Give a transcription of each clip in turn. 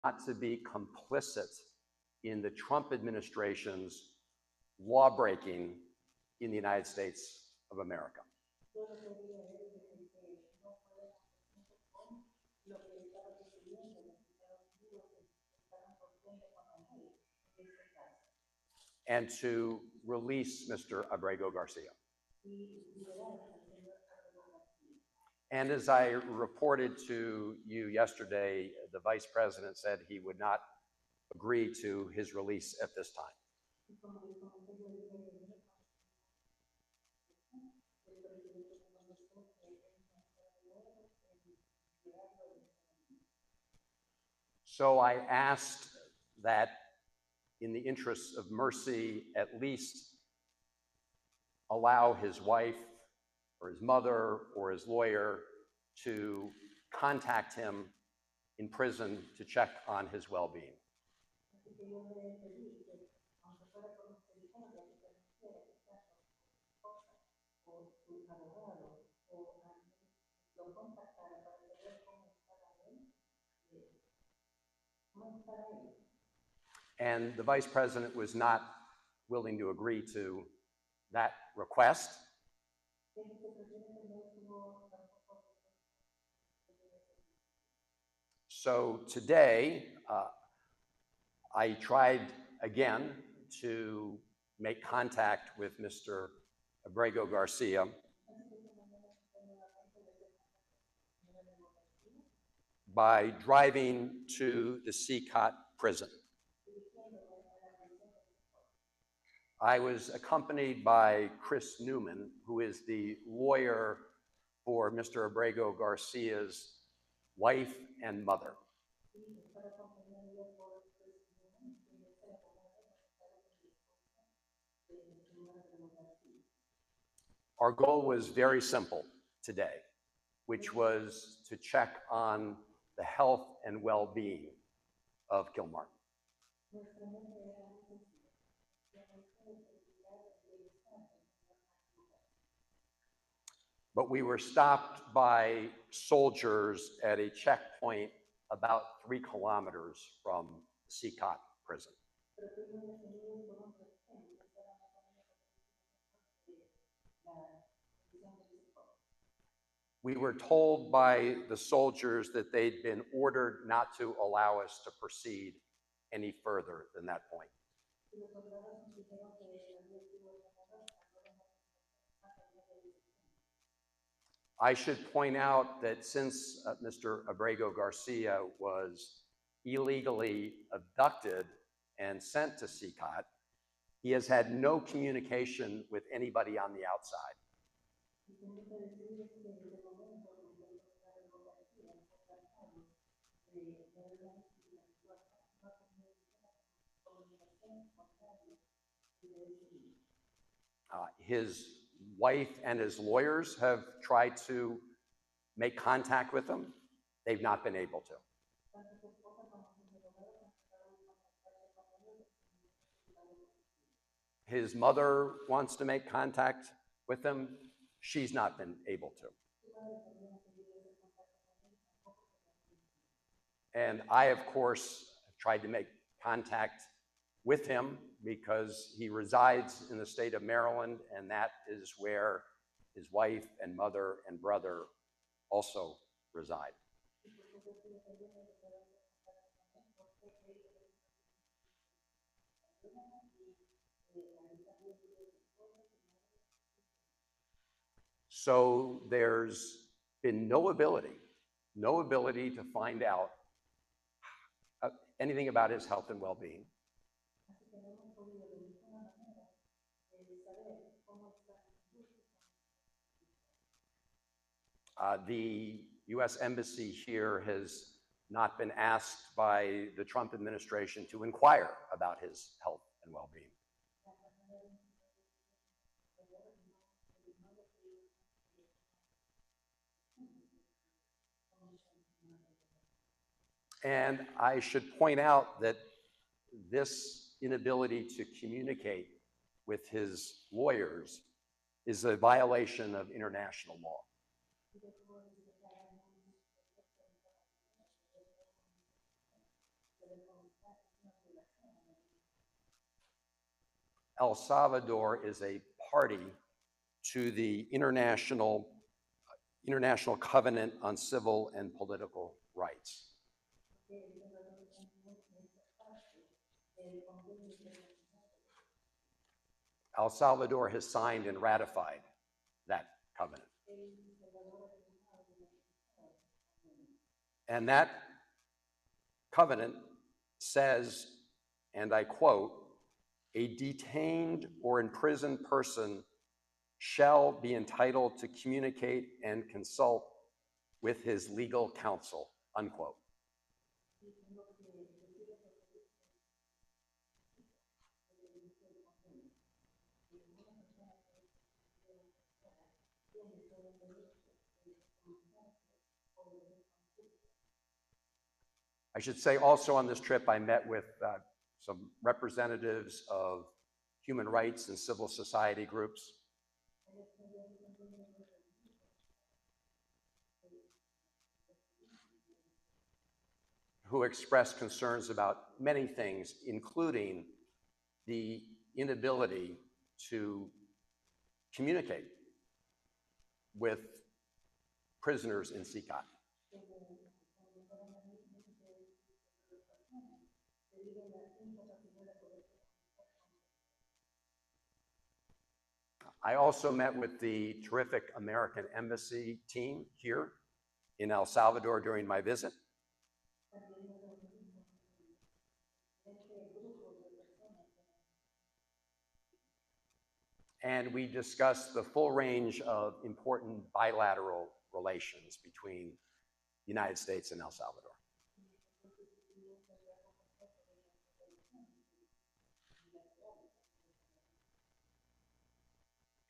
not to be complicit in the Trump administration's law-breaking in the United States of America. And to release Mr. Abrego Garcia. And as I reported to you yesterday, the Vice President said he would not agree to his release at this time. So I asked that, in the interests of mercy, at least allow his wife or his mother or his lawyer to contact him in prison to check on his well-being. And the Vice President was not willing to agree to that request. So today, I tried again to make contact with Mr. Abrego Garcia by driving to the CCOT prison. I was accompanied by Chris Newman, who is the lawyer for Mr. Abrego Garcia's wife and mother. Our goal was very simple today, which was to check on the health and well-being of Kilmar. But we were stopped by soldiers at a checkpoint about 3 kilometers from CCOT prison. We were told by the soldiers that they'd been ordered not to allow us to proceed any further than that point. I should point out that since Mr. Abrego Garcia was illegally abducted and sent to CCOT, he has had no communication with anybody on the outside. His wife and his lawyers have tried to make contact with him. They've not been able to. His mother wants to make contact with him. She's not been able to. And I, of course, have tried to make contact with him because he resides in the state of Maryland, and that is where his wife and mother and brother also reside. So there's been no ability to find out anything about his health and well-being. The U.S. Embassy here has not been asked by the Trump administration to inquire about his health and well-being. And I should point out that this inability to communicate with his lawyers is a violation of international law. El Salvador is a party to the International Covenant on Civil and Political Rights. El Salvador has signed and ratified that covenant. And that covenant says, and I quote, "A detained or imprisoned person shall be entitled to communicate and consult with his legal counsel," unquote. I should say also on this trip, I met with some representatives of human rights and civil society groups. Who expressed concerns about many things, including the inability to communicate with prisoners in CICAT. I also met with the terrific American Embassy team here in El Salvador during my visit. And we discussed the full range of important bilateral relations between the United States and El Salvador.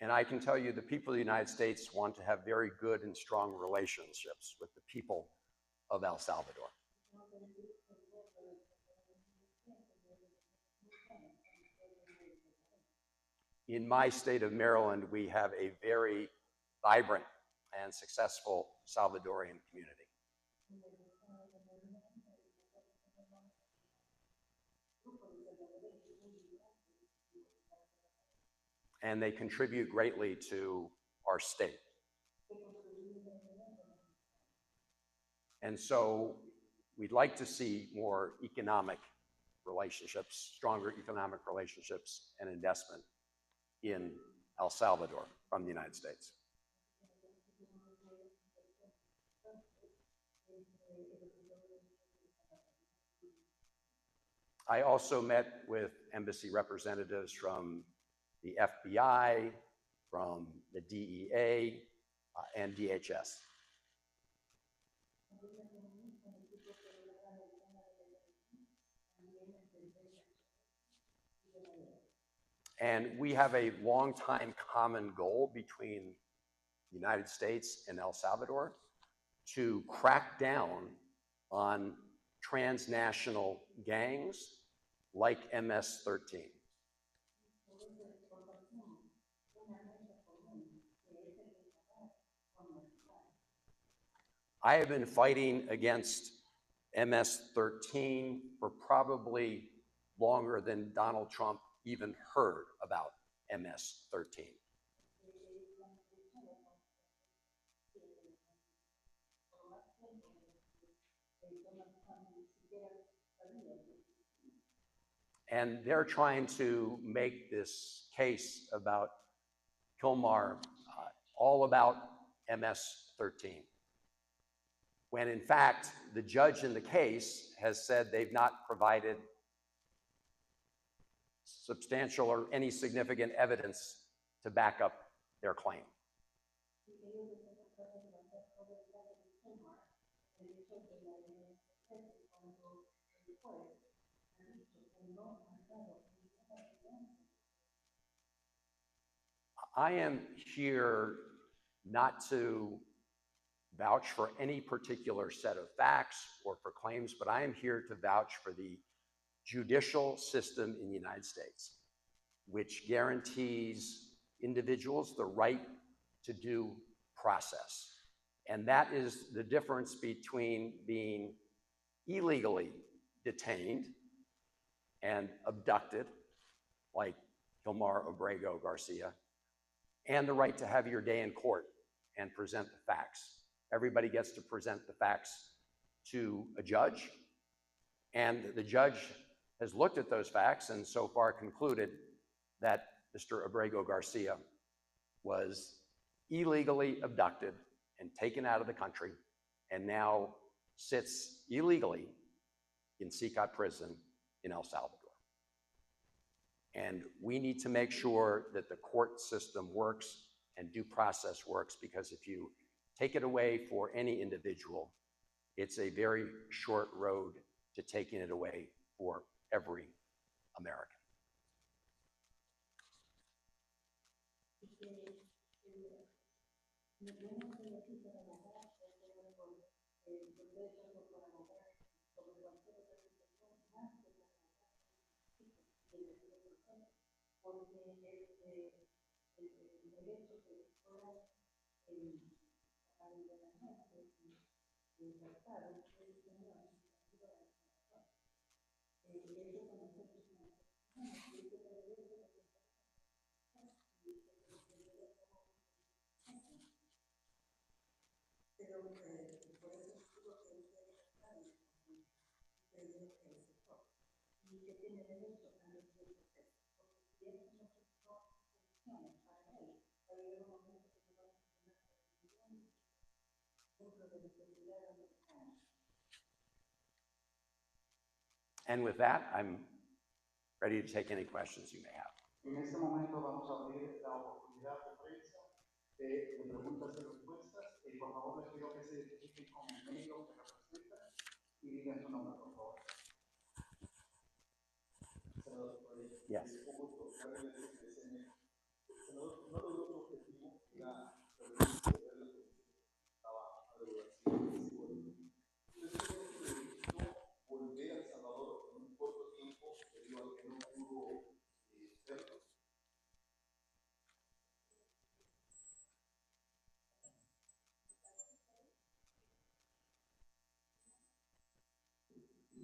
And I can tell you the people of the United States want to have very good and strong relationships with the people of El Salvador. In my state of Maryland, we have a very vibrant and successful Salvadorian community. And they contribute greatly to our state. And so we'd like to see more economic relationships, stronger economic relationships and investment in El Salvador from the United States. I also met with embassy representatives from the FBI, from the DEA, and DHS. And we have a long-time common goal between the United States and El Salvador to crack down on transnational gangs like MS-13. I have been fighting against MS-13 for probably longer than Donald Trump even heard about MS-13. And they're trying to make this case about Kilmar all about MS-13. When in fact, the judge in the case has said they've not provided substantial or any significant evidence to back up their claim. I am here not to vouch for any particular set of facts or for claims, but I am here to vouch for the judicial system in the United States, which guarantees individuals the right to due process. And that is the difference between being illegally detained and abducted, like Kilmar Abrego Garcia, and the right to have your day in court and present the facts. Everybody gets to present the facts to a judge, and the judge has looked at those facts and so far concluded that Mr. Abrego Garcia was illegally abducted and taken out of the country and now sits illegally in CICOT prison in El Salvador. And we need to make sure that the court system works and due process works, because if you take it away for any individual, it's a very short road to taking it away for every American. And with that, I'm ready to take any questions you may have. En este momento vamos a abrir la oportunidad de prensa de preguntas y respuestas. Por favor, les pido que se identifiquen con el medio que representan y digan su nombre, por favor. Yes. Volver a El Salvador en un corto tiempo debido a que no pudo hacerlo.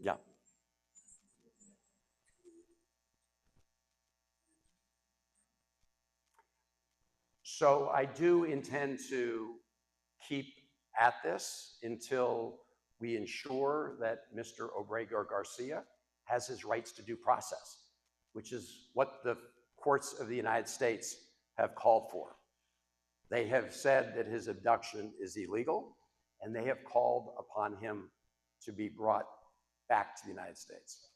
Yeah. So I do intend to keep at this until we ensure that Mr. Abrego Garcia has his rights to due process, which is what the courts of the United States have called for. They have said that his abduction is illegal, and they have called upon him to be brought back to the United States.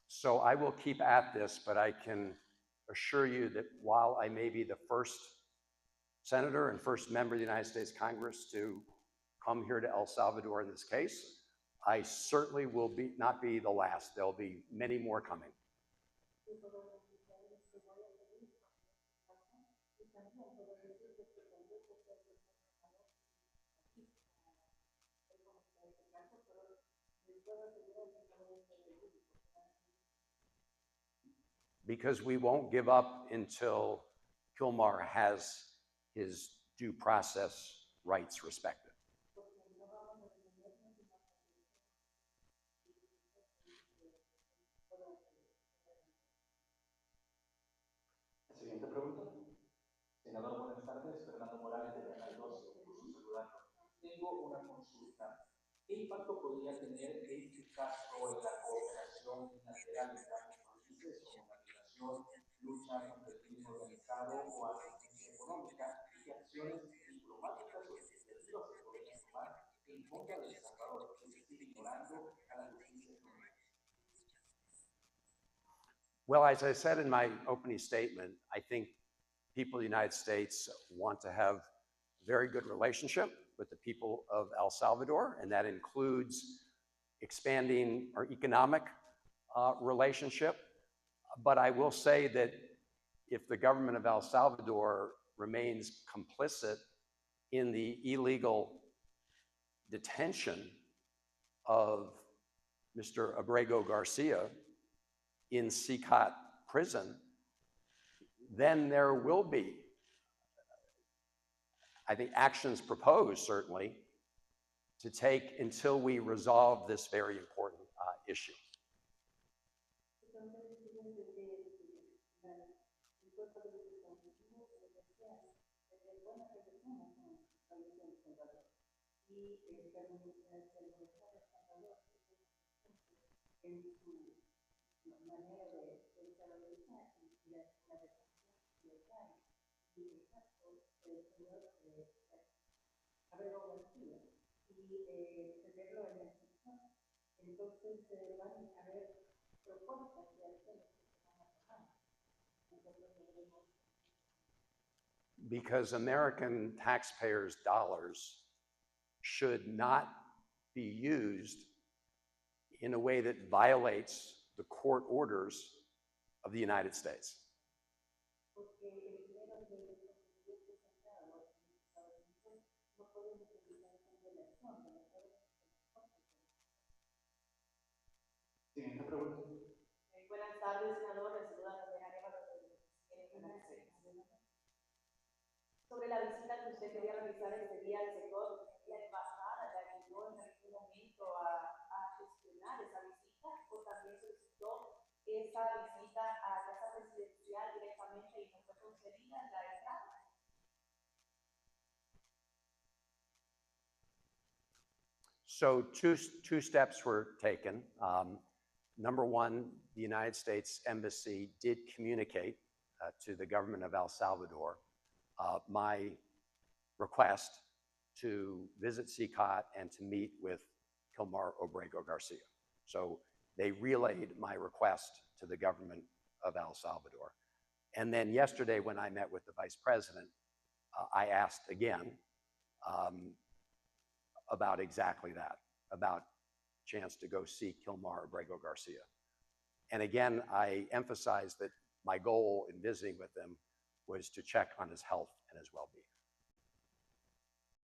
So I will keep at this, but I can assure you that while I may be the first senator and first member of the United States Congress to come here to El Salvador in this case, I certainly will not be the last. There'll be many more coming. Because we won't give up until Kilmar has his due process rights respected. Siguiente pregunta. Senador, buenas tardes. Fernando Morales de Canal 12. Gusto saludarlo. Tengo una consulta. ¿Qué impacto podría tener este caso en la cooperación bilateral entre ambos países, como la migración, lucha contra el crimen organizado o asistencia económica, y qué acciones diplomáticas o legislativas se podrían tomar en contra de El Salvador, que se sigue ignorando a la justicia económica? Well, as I said in my opening statement, I think people of the United States want to have a very good relationship with the people of El Salvador, and that includes expanding our economic relationship. But I will say that if the government of El Salvador remains complicit in the illegal detention of Mr. Abrego Garcia, in CCOT prison, then there will be, I think, actions proposed, certainly, to take until we resolve this very important issue. Abrego Garcia y tenerlo en la institución. Entonces van a haber propuestas de acciones que se van a tomar. Nosotros debemos. Because American taxpayers' dollars should not be used in a way that violates the court orders of the United States. Siguiente pregunta. Buenas tardes, senador. Le saluda también a sobre la visita que usted quería realizar este día al sector, la embajada le ayudó en algún momento a gestionar esa visita o también solicitó esa visita a la casa presidencial directamente y no fue concedida la entrada. So two steps were taken. Number one, the United States Embassy did communicate to the government of El Salvador my request to visit CCOT and to meet with Kilmar Abrego Garcia. So they relayed my request to the government of El Salvador. And then yesterday when I met with the Vice President, I asked again about exactly that, about chance to go see Kilmar Abrego Garcia. And again, I emphasized that my goal in visiting with them was to check on his health and his well-being.